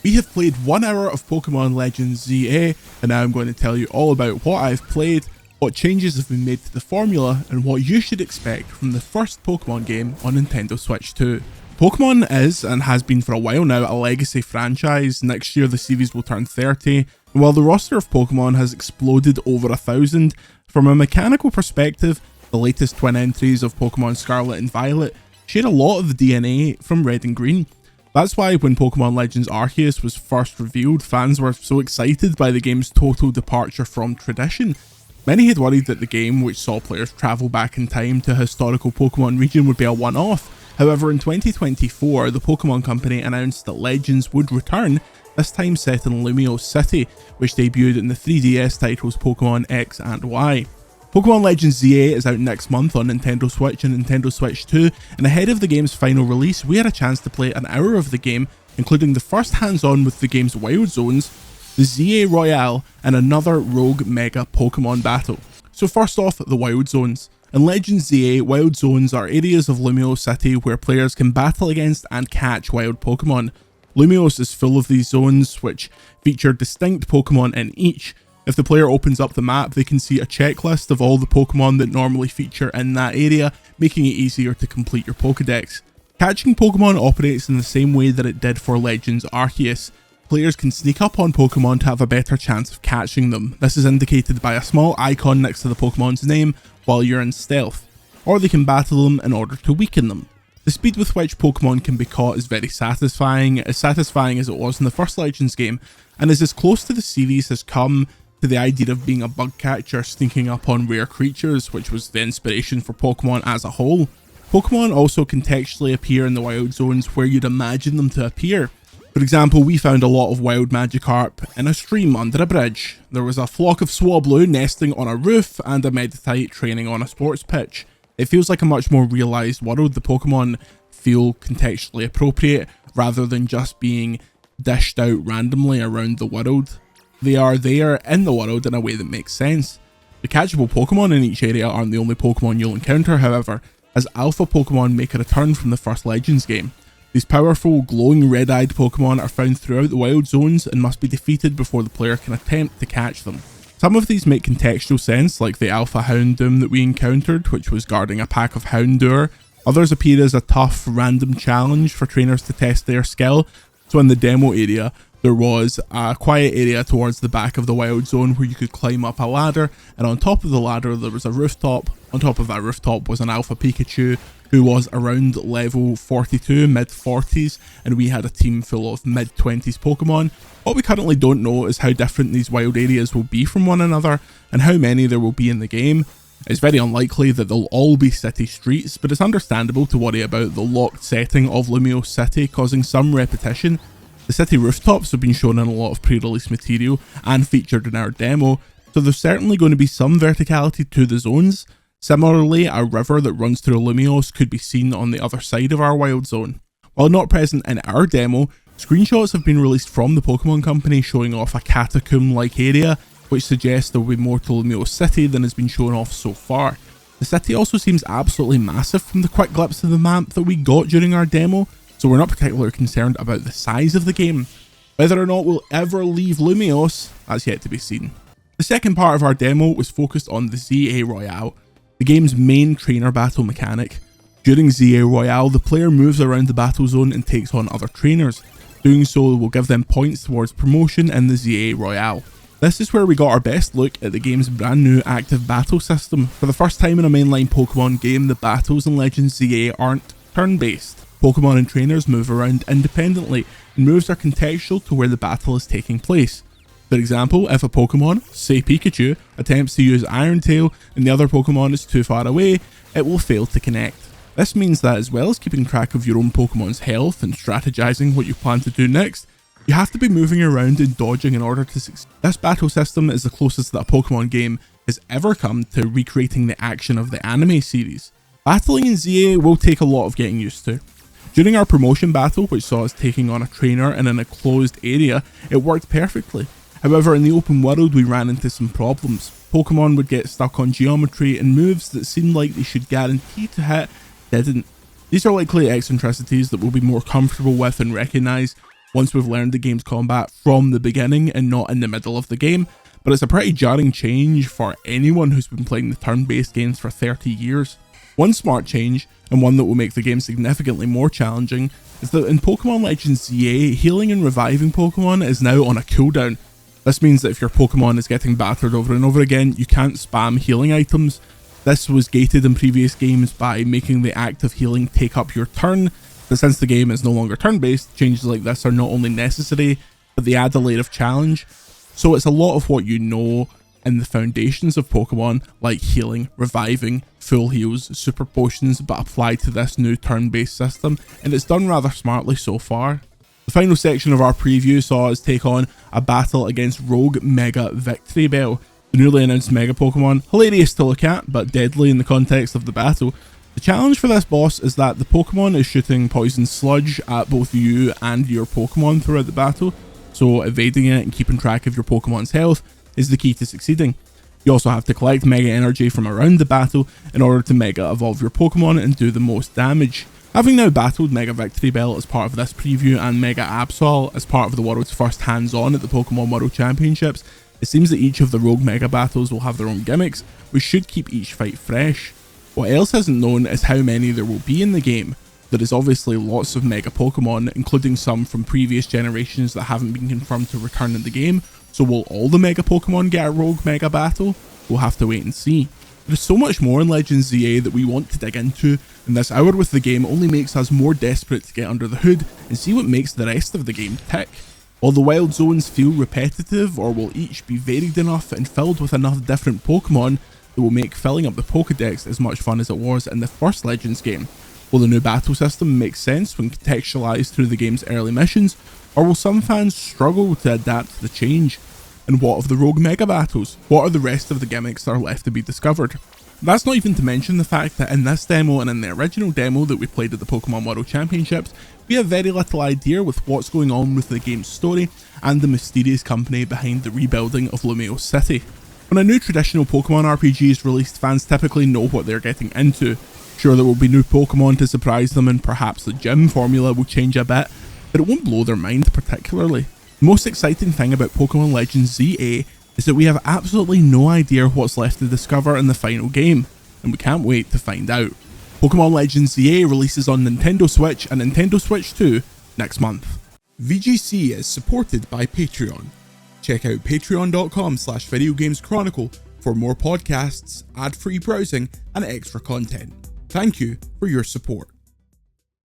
We have played 1 hour of Pokémon Legends Z-A, and now I'm going to tell you all about what I've played, what changes have been made to the formula, and what you should expect from the first Pokémon game on Nintendo Switch 2. Pokémon is, and has been for a while now, a legacy franchise. Next year the series will turn 30, and while the roster of Pokémon has exploded over 1,000, from a mechanical perspective, the latest twin entries of Pokémon Scarlet and Violet share a lot of the DNA from Red and Green. That's why when Pokémon Legends Arceus was first revealed, fans were so excited by the game's total departure from tradition. Many had worried that the game, which saw players travel back in time to a historical Pokémon region, would be a one-off. However, in 2024, the Pokémon Company announced that Legends would return, this time set in Lumiose City, which debuted in the 3DS titles Pokémon X and Y. Pokémon Legends Z-A is out next month on Nintendo Switch and Nintendo Switch 2, and ahead of the game's final release, we had a chance to play an hour of the game, including the first hands-on with the game's Wild Zones, the Z-A Royale, and another Rogue Mega Pokémon battle. So first off, the Wild Zones. In Legends Z-A, Wild Zones are areas of Lumiose City where players can battle against and catch wild Pokémon. Lumiose is full of these zones, which feature distinct Pokémon in each. If the player opens up the map, they can see a checklist of all the Pokémon that normally feature in that area, making it easier to complete your Pokédex. Catching Pokémon operates in the same way that it did for Legends Arceus. Players can sneak up on Pokémon to have a better chance of catching them. This is indicated by a small icon next to the Pokémon's name while you're in stealth, or they can battle them in order to weaken them. The speed with which Pokémon can be caught is very satisfying as it was in the first Legends game, and is as close to the series has come to the idea of being a bug catcher sneaking up on rare creatures, which was the inspiration for Pokémon as a whole. Pokémon also contextually appear in the wild zones where you'd imagine them to appear. For example, we found a lot of wild Magikarp in a stream under a bridge. There was a flock of Swablu nesting on a roof, and a Meditite training on a sports pitch. It feels like a much more realised world. The Pokémon feel contextually appropriate rather than just being dished out randomly around the world. They are there in the world in a way that makes sense. The catchable Pokémon in each area aren't the only Pokémon you'll encounter, however, as Alpha Pokémon make a return from the first Legends game. These powerful, glowing red-eyed Pokémon are found throughout the wild zones and must be defeated before the player can attempt to catch them. Some of these make contextual sense, like the Alpha Houndoom that we encountered, which was guarding a pack of Houndour. Others appear as a tough, random challenge for trainers to test their skill. So in the demo area, there was a quiet area towards the back of the wild zone where you could climb up a ladder, and on top of the ladder there was a rooftop. On top of that rooftop was an Alpha Pikachu who was around level 42, mid-40s, and we had a team full of mid-20s Pokemon. What we currently don't know is how different these wild areas will be from one another, and how many there will be in the game. It's very unlikely that they'll all be city streets, but it's understandable to worry about the locked setting of Lumiose City causing some repetition. The city rooftops have been shown in a lot of pre-release material and featured in our demo, so there's certainly going to be some verticality to the zones. Similarly, a river that runs through Lumiose could be seen on the other side of our wild zone. While not present in our demo, screenshots have been released from the Pokémon Company showing off a catacomb-like area, which suggests there will be more to Lumiose City than has been shown off so far. The city also seems absolutely massive from the quick glimpse of the map that we got during our demo, so we're not particularly concerned about the size of the game. Whether or not we'll ever leave Lumiose, that's yet to be seen. The second part of our demo was focused on the Z-A Royale, the game's main trainer battle mechanic. During Z-A Royale, the player moves around the battle zone and takes on other trainers. Doing so will give them points towards promotion in the Z-A Royale. This is where we got our best look at the game's brand new active battle system. For the first time in a mainline Pokemon game, the battles in Legends Z-A aren't turn-based. Pokemon and trainers move around independently, and moves are contextual to where the battle is taking place. For example, if a Pokemon, say Pikachu, attempts to use Iron Tail and the other Pokemon is too far away, it will fail to connect. This means that as well as keeping track of your own Pokemon's health and strategizing what you plan to do next, you have to be moving around and dodging in order to succeed. This battle system is the closest that a Pokemon game has ever come to recreating the action of the anime series. Battling in Z-A will take a lot of getting used to. During our promotion battle, which saw us taking on a trainer in an enclosed area, it worked perfectly. However, in the open world we ran into some problems. Pokemon would get stuck on geometry, and moves that seemed like they should guarantee to hit didn't. These are likely eccentricities that we'll be more comfortable with and recognise, once we've learned the game's combat from the beginning and not in the middle of the game, but it's a pretty jarring change for anyone who's been playing the turn-based games for 30 years. One smart change, and one that will make the game significantly more challenging, is that in Pokémon Legends Z-A, healing and reviving Pokémon is now on a cooldown. This means that if your Pokémon is getting battered over and over again, you can't spam healing items. This was gated in previous games by making the act of healing take up your turn, but since the game is no longer turn-based, changes like this are not only necessary, but they add a layer of challenge. So it's a lot of what you know in the foundations of Pokemon, like healing, reviving, full heals, super potions, but applied to this new turn-based system, and it's done rather smartly so far. The final section of our preview saw us take on a battle against Rogue Mega Victory Bell, the newly announced Mega Pokemon, hilarious to look at, but deadly in the context of the battle. The challenge for this boss is that the Pokemon is shooting poison sludge at both you and your Pokemon throughout the battle, so evading it and keeping track of your Pokemon's health is the key to succeeding. You also have to collect Mega Energy from around the battle in order to Mega Evolve your Pokemon and do the most damage. Having now battled Mega Victory Bell as part of this preview and Mega Absol as part of the world's first hands-on at the Pokemon World Championships, it seems that each of the Rogue Mega battles will have their own gimmicks, which should keep each fight fresh. What else isn't known is how many there will be in the game. There is obviously lots of Mega Pokemon, including some from previous generations that haven't been confirmed to return in the game, so will all the Mega Pokemon get a Rogue Mega battle? We'll have to wait and see. There's so much more in Legends Z-A that we want to dig into, and this hour with the game only makes us more desperate to get under the hood and see what makes the rest of the game tick. Will the wild zones feel repetitive, or will each be varied enough and filled with enough different Pokemon that will make filling up the Pokédex as much fun as it was in the first Legends game? Will the new battle system make sense when contextualized through the game's early missions, or will some fans struggle to adapt to the change? And what of the Rogue Mega battles? What are the rest of the gimmicks that are left to be discovered? That's not even to mention the fact that in this demo and in the original demo that we played at the Pokemon World Championships, we have very little idea with what's going on with the game's story and the mysterious company behind the rebuilding of Lumiose City. When a new traditional Pokemon RPG is released, fans typically know what they're getting into. Sure, there will be new Pokemon to surprise them and perhaps the gym formula will change a bit, but it won't blow their mind particularly. The most exciting thing about Pokémon Legends Z-A is that we have absolutely no idea what's left to discover in the final game, and we can't wait to find out. Pokémon Legends Z-A releases on Nintendo Switch and Nintendo Switch 2 next month. VGC is supported by Patreon. Check out patreon.com/videogameschronicle for more podcasts, ad-free browsing, and extra content. Thank you for your support.